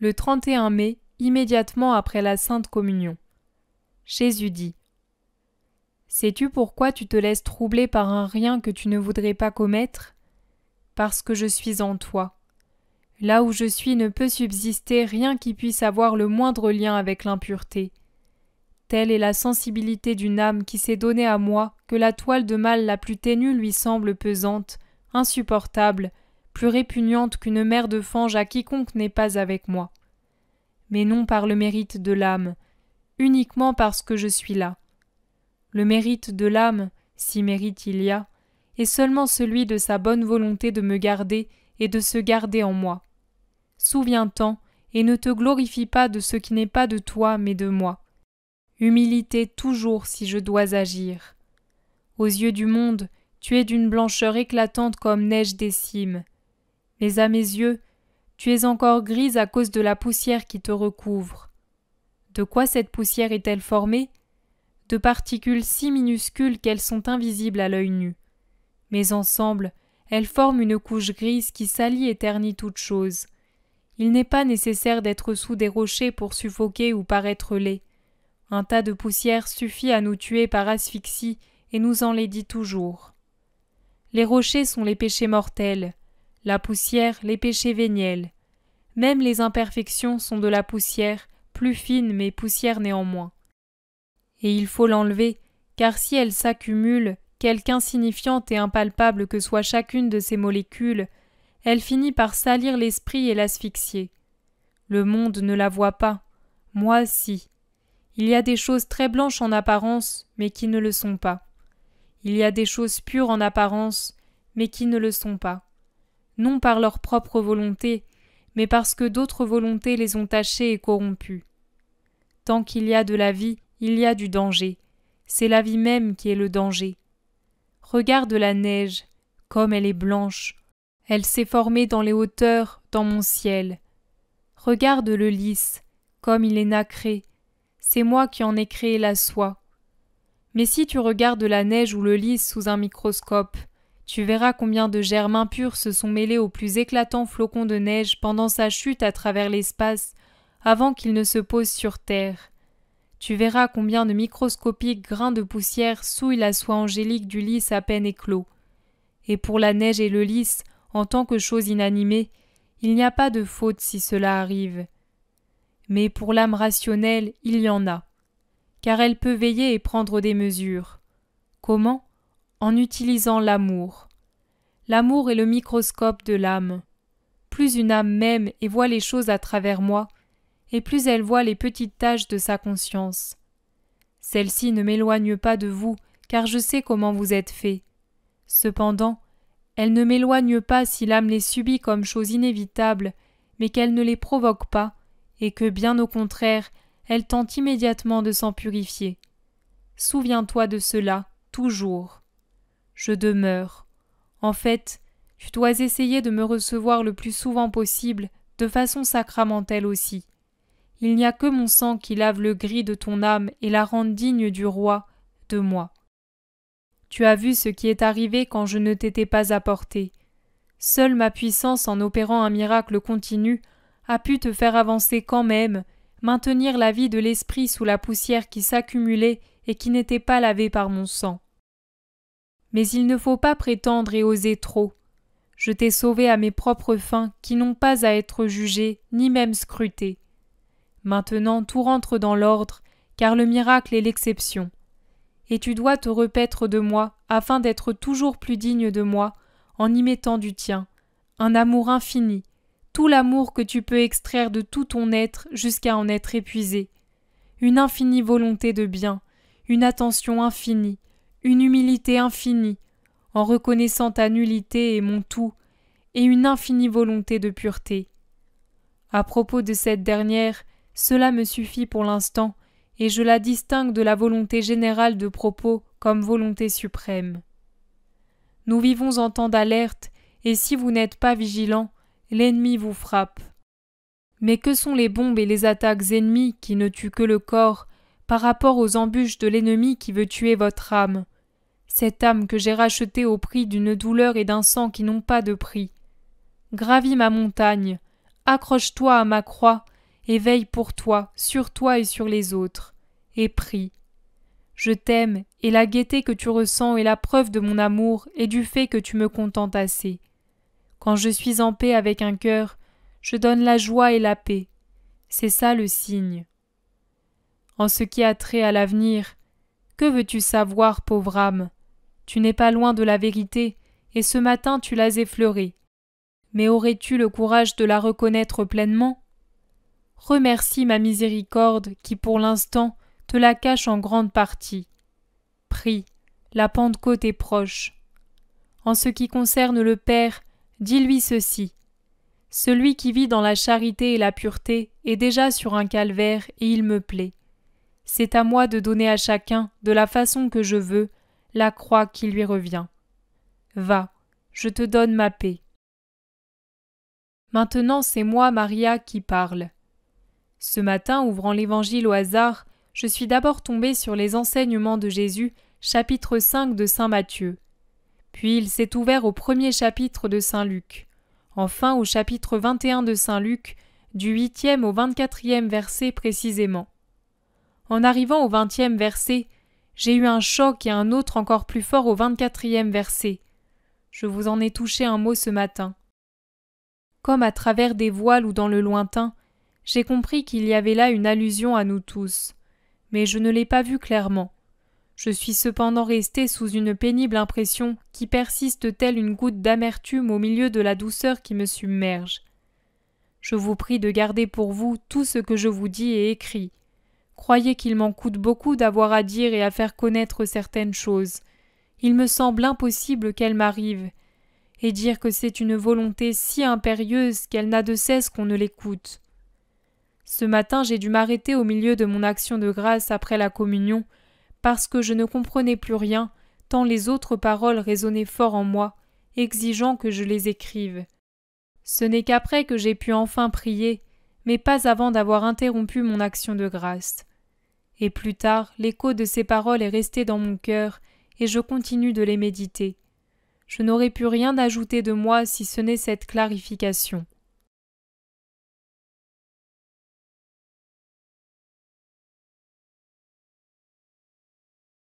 Le 31 mai, immédiatement après la Sainte Communion. Jésus dit : Sais-tu pourquoi tu te laisses troubler par un rien que tu ne voudrais pas commettre ? Parce que je suis en toi. Là où je suis ne peut subsister rien qui puisse avoir le moindre lien avec l'impureté. Telle est la sensibilité d'une âme qui s'est donnée à moi que la toile de mal la plus ténue lui semble pesante, insupportable, plus répugnante qu'une mer de fange à quiconque n'est pas avec moi. Mais non par le mérite de l'âme, uniquement parce que je suis là. Le mérite de l'âme, si mérite il y a, est seulement celui de sa bonne volonté de me garder et de se garder en moi. Souviens-t'en et ne te glorifie pas de ce qui n'est pas de toi mais de moi. Humilité toujours si je dois agir. Aux yeux du monde, tu es d'une blancheur éclatante comme neige des cimes. Mais à mes yeux, tu es encore grise à cause de la poussière qui te recouvre. De quoi cette poussière est-elle formée ? De particules si minuscules qu'elles sont invisibles à l'œil nu. Mais ensemble, elles forment une couche grise qui salit et ternit toute chose. Il n'est pas nécessaire d'être sous des rochers pour suffoquer ou paraître laid. Un tas de poussière suffit à nous tuer par asphyxie et nous enlaidit toujours. Les rochers sont les péchés mortels, la poussière les péchés véniels. Même les imperfections sont de la poussière, plus fine mais poussière néanmoins. Et il faut l'enlever, car si elle s'accumule, quelque insignifiante et impalpable que soit chacune de ces molécules, elle finit par salir l'esprit et l'asphyxier. Le monde ne la voit pas, moi si. Il y a des choses très blanches en apparence, mais qui ne le sont pas. Il y a des choses pures en apparence, mais qui ne le sont pas. Non par leur propre volonté, mais parce que d'autres volontés les ont tachées et corrompues. Tant qu'il y a de la vie, il y a du danger. C'est la vie même qui est le danger. Regarde la neige, comme elle est blanche. Elle s'est formée dans les hauteurs, dans mon ciel. Regarde le lys, comme il est nacré. C'est moi qui en ai créé la soie. Mais si tu regardes la neige ou le lys sous un microscope, tu verras combien de germes impurs se sont mêlés aux plus éclatants flocons de neige pendant sa chute à travers l'espace, avant qu'il ne se pose sur terre. Tu verras combien de microscopiques grains de poussière souillent la soie angélique du lys à peine éclos. Et pour la neige et le lys, en tant que chose inanimée, il n'y a pas de faute si cela arrive. Mais pour l'âme rationnelle, il y en a. Car elle peut veiller et prendre des mesures. Comment ? En utilisant l'amour. L'amour est le microscope de l'âme. Plus une âme m'aime et voit les choses à travers moi, et plus elle voit les petites taches de sa conscience. Celle-ci ne m'éloigne pas de vous, car je sais comment vous êtes fait. Cependant, elle ne m'éloigne pas si l'âme les subit comme chose inévitable, mais qu'elle ne les provoque pas, et que, bien au contraire, elle tente immédiatement de s'en purifier. Souviens-toi de cela, toujours. Je demeure. En fait, tu dois essayer de me recevoir le plus souvent possible, de façon sacramentelle aussi. Il n'y a que mon sang qui lave le gris de ton âme et la rende digne du roi, de moi. Tu as vu ce qui est arrivé quand je ne t'étais pas apporté. Seule ma puissance en opérant un miracle continu a pu te faire avancer quand même, maintenir la vie de l'esprit sous la poussière qui s'accumulait et qui n'était pas lavée par mon sang. Mais il ne faut pas prétendre et oser trop. Je t'ai sauvé à mes propres fins qui n'ont pas à être jugées ni même scrutées. Maintenant tout rentre dans l'ordre, car le miracle est l'exception. Et tu dois te repaître de moi afin d'être toujours plus digne de moi en y mettant du tien, un amour infini, tout l'amour que tu peux extraire de tout ton être jusqu'à en être épuisé, une infinie volonté de bien, une attention infinie, une humilité infinie, en reconnaissant ta nullité et mon tout, et une infinie volonté de pureté. À propos de cette dernière, cela me suffit pour l'instant, et je la distingue de la volonté générale de propos comme volonté suprême. Nous vivons en temps d'alerte, et si vous n'êtes pas vigilants, l'ennemi vous frappe. Mais que sont les bombes et les attaques ennemies qui ne tuent que le corps par rapport aux embûches de l'ennemi qui veut tuer votre âme, cette âme que j'ai rachetée au prix d'une douleur et d'un sang qui n'ont pas de prix. Gravis ma montagne, accroche-toi à ma croix et veille pour toi, sur toi et sur les autres, et prie. Je t'aime, et la gaieté que tu ressens est la preuve de mon amour et du fait que tu me contentes assez. Quand je suis en paix avec un cœur, je donne la joie et la paix. C'est ça le signe. En ce qui a trait à l'avenir, que veux-tu savoir, pauvre âme? Tu n'es pas loin de la vérité, et ce matin tu l'as effleurée. Mais aurais-tu le courage de la reconnaître pleinement? Remercie ma miséricorde qui, pour l'instant, te la cache en grande partie. Prie, la Pentecôte est proche. En ce qui concerne le Père, dis-lui ceci. Celui qui vit dans la charité et la pureté est déjà sur un calvaire et il me plaît. C'est à moi de donner à chacun, de la façon que je veux, la croix qui lui revient. Va, je te donne ma paix. Maintenant c'est moi, Maria, qui parle. Ce matin, ouvrant l'Évangile au hasard, je suis d'abord tombée sur les enseignements de Jésus, chapitre 5 de saint Matthieu. Puis il s'est ouvert au premier chapitre de saint Luc. Enfin au chapitre 21 de saint Luc, du 8e au 24e verset précisément. En arrivant au 20e verset, j'ai eu un choc et un autre encore plus fort au 24e verset. Je vous en ai touché un mot ce matin. Comme à travers des voiles ou dans le lointain, j'ai compris qu'il y avait là une allusion à nous tous. Mais je ne l'ai pas vue clairement. Je suis cependant restée sous une pénible impression qui persiste telle une goutte d'amertume au milieu de la douceur qui me submerge. Je vous prie de garder pour vous tout ce que je vous dis et écris. Croyez qu'il m'en coûte beaucoup d'avoir à dire et à faire connaître certaines choses. Il me semble impossible qu'elles m'arrivent, et dire que c'est une volonté si impérieuse qu'elle n'a de cesse qu'on ne l'écoute. Ce matin, j'ai dû m'arrêter au milieu de mon action de grâce après la communion, parce que je ne comprenais plus rien, tant les autres paroles résonnaient fort en moi, exigeant que je les écrive. Ce n'est qu'après que j'ai pu enfin prier, mais pas avant d'avoir interrompu mon action de grâce. Et plus tard, l'écho de ces paroles est resté dans mon cœur, et je continue de les méditer. Je n'aurais pu rien ajouter de moi si ce n'est cette clarification.